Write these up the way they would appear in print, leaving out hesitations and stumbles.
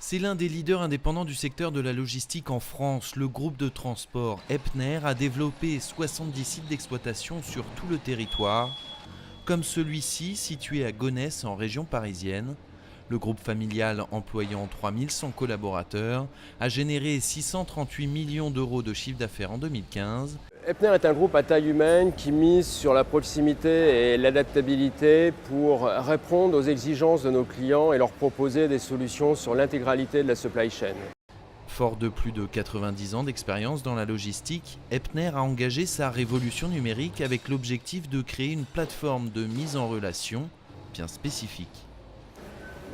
C'est l'un des leaders indépendants du secteur de la logistique en France. Le groupe de transport Epner a développé 70 sites d'exploitation sur tout le territoire, comme celui-ci situé à Gonesse en région parisienne. Le groupe familial employant 3100 collaborateurs a généré 638 millions d'euros de chiffre d'affaires en 2015. Epner est un groupe à taille humaine qui mise sur la proximité et l'adaptabilité pour répondre aux exigences de nos clients et leur proposer des solutions sur l'intégralité de la supply chain. Fort de plus de 90 ans d'expérience dans la logistique, Epner a engagé sa révolution numérique avec l'objectif de créer une plateforme de mise en relation bien spécifique.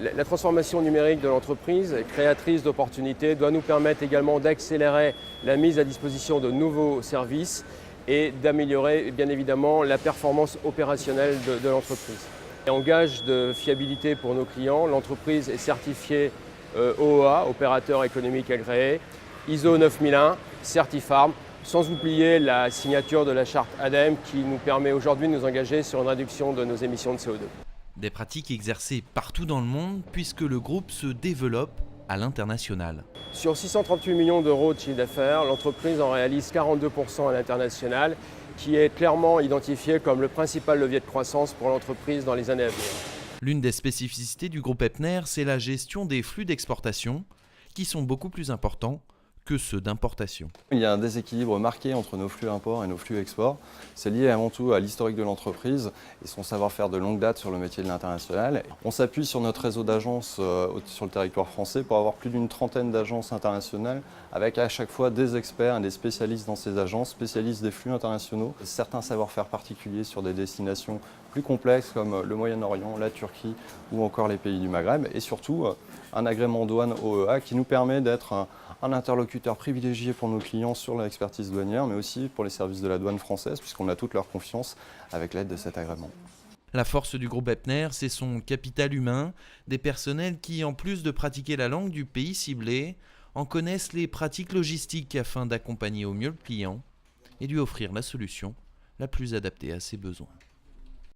La transformation numérique de l'entreprise, créatrice d'opportunités, doit nous permettre également d'accélérer la mise à disposition de nouveaux services et d'améliorer bien évidemment la performance opérationnelle de l'entreprise. Et en gage de fiabilité pour nos clients, l'entreprise est certifiée OEA, opérateur économique agréé, ISO 9001, Certifarm, sans oublier la signature de la charte ADEME qui nous permet aujourd'hui de nous engager sur une réduction de nos émissions de CO2. Des pratiques exercées partout dans le monde puisque le groupe se développe à l'international. Sur 638 millions d'euros de chiffre d'affaires, l'entreprise en réalise 42% à l'international, qui est clairement identifié comme le principal levier de croissance pour l'entreprise dans les années à venir. L'une des spécificités du groupe Epner, c'est la gestion des flux d'exportation, qui sont beaucoup plus importants que ceux d'importation. Il y a un déséquilibre marqué entre nos flux import et nos flux export. C'est lié avant tout à l'historique de l'entreprise et son savoir-faire de longue date sur le métier de l'international. On s'appuie sur notre réseau d'agences sur le territoire français pour avoir plus d'une trentaine d'agences internationales avec à chaque fois des experts et des spécialistes dans ces agences, spécialistes des flux internationaux, certains savoir-faire particuliers sur des destinations plus complexes comme le Moyen-Orient, la Turquie ou encore les pays du Maghreb et surtout un agrément douane OEA qui nous permet d'être un interlocuteur privilégié pour nos clients sur l'expertise douanière, mais aussi pour les services de la douane française, puisqu'on a toute leur confiance avec l'aide de cet agrément. La force du groupe Epner, c'est son capital humain, des personnels qui, en plus de pratiquer la langue du pays ciblé, en connaissent les pratiques logistiques afin d'accompagner au mieux le client et lui offrir la solution la plus adaptée à ses besoins.